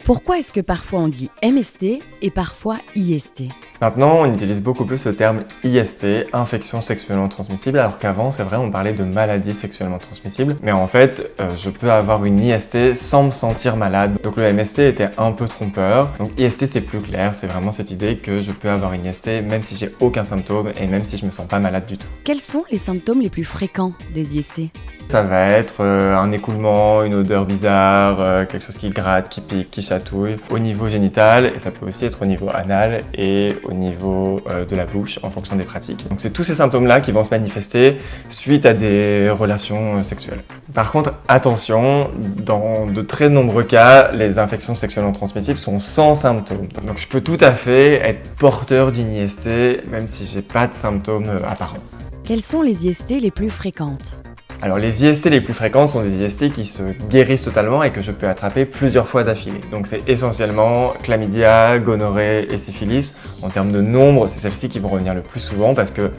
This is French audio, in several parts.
Pourquoi est-ce que parfois on dit MST et parfois IST? Maintenant, on utilise beaucoup plus le terme IST, infection sexuellement transmissible, alors qu'avant, c'est vrai, on parlait de maladie sexuellement transmissible. Mais en fait, je peux avoir une IST sans me sentir malade. Donc le MST était un peu trompeur. Donc IST, c'est plus clair, c'est vraiment cette idée que je peux avoir une IST même si j'ai aucun symptôme et même si je me sens pas malade du tout. Quels sont les symptômes les plus fréquents des IST? Ça va être un écoulement, une odeur bizarre, quelque chose qui gratte, qui pique, qui chatouille au niveau génital, et ça peut aussi être au niveau anal et au niveau de la bouche en fonction des pratiques. Donc c'est tous ces symptômes-là qui vont se manifester suite à des relations sexuelles. Par contre, attention, dans de très nombreux cas, les infections sexuellement transmissibles sont sans symptômes. Donc je peux tout à fait être porteur d'une IST même si j'ai pas de symptômes apparents. Quelles sont les IST les plus fréquentes? Alors les IST les plus fréquents sont des IST qui se guérissent totalement et que je peux attraper plusieurs fois d'affilée. Donc c'est essentiellement chlamydia, gonorrhée et syphilis. En termes de nombre, c'est celles-ci qui vont revenir le plus souvent parce que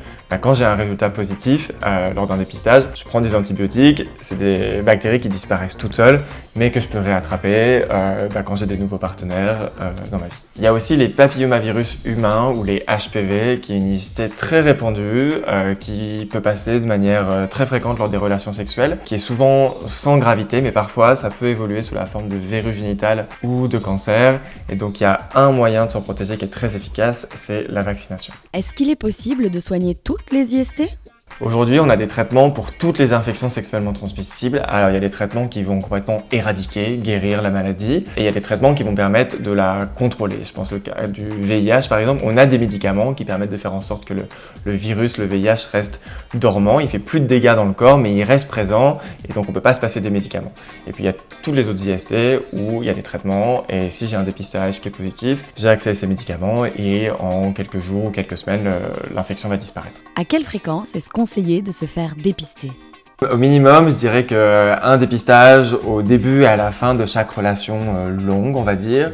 quand j'ai un résultat positif lors d'un dépistage, je prends des antibiotiques, c'est des bactéries qui disparaissent toutes seules, mais que je peux réattraper quand j'ai des nouveaux partenaires dans ma vie. Il y a aussi les papillomavirus humains ou les HPV, qui est une IST très répandue, qui peut passer de manière très fréquente lors des relations sexuelles, qui est souvent sans gravité, mais parfois ça peut évoluer sous la forme de verrue génitale ou de cancer. Et donc il y a un moyen de s'en protéger qui est très efficace, c'est la vaccination. Est-ce qu'il est possible de soigner toutes les IST? Aujourd'hui, on a des traitements pour toutes les infections sexuellement transmissibles. Alors, il y a des traitements qui vont complètement éradiquer, guérir la maladie, et il y a des traitements qui vont permettre de la contrôler. Je pense le cas du VIH, par exemple, on a des médicaments qui permettent de faire en sorte que le virus, le VIH, reste dormant. Il fait plus de dégâts dans le corps, mais il reste présent, et donc on peut pas se passer des médicaments. Et puis, il y a toutes les autres IST où il y a des traitements, et si j'ai un dépistage qui est positif, j'ai accès à ces médicaments, et en quelques jours ou quelques semaines, l'infection va disparaître. À quelle fréquence est-ce conseillé de se faire dépister? Au minimum, je dirais qu'un dépistage au début et à la fin de chaque relation longue, on va dire.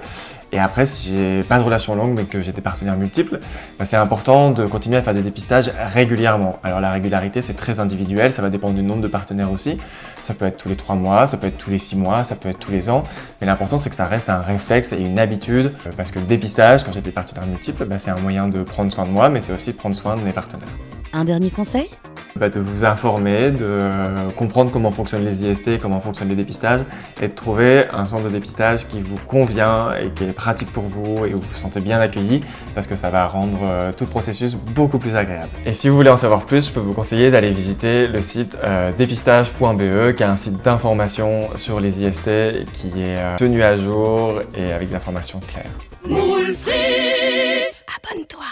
Et après, si j'ai pas de relation longue mais que j'ai des partenaires multiples, c'est important de continuer à faire des dépistages régulièrement. Alors la régularité, c'est très individuel, ça va dépendre du nombre de partenaires aussi. Ça peut être tous les 3 mois, ça peut être tous les 6 mois, ça peut être tous les ans. Mais l'important, c'est que ça reste un réflexe et une habitude. Parce que le dépistage, quand j'ai des partenaires multiples, c'est un moyen de prendre soin de moi, mais c'est aussi de prendre soin de mes partenaires. Un dernier conseil? De vous informer, de comprendre comment fonctionnent les IST, comment fonctionnent les dépistages et de trouver un centre de dépistage qui vous convient et qui est pratique pour vous et où vous vous sentez bien accueilli parce que ça va rendre tout le processus beaucoup plus agréable. Et si vous voulez en savoir plus, je peux vous conseiller d'aller visiter le site dépistage.be qui est un site d'information sur les IST qui est tenu à jour et avec des informations claires. Abonne-toi!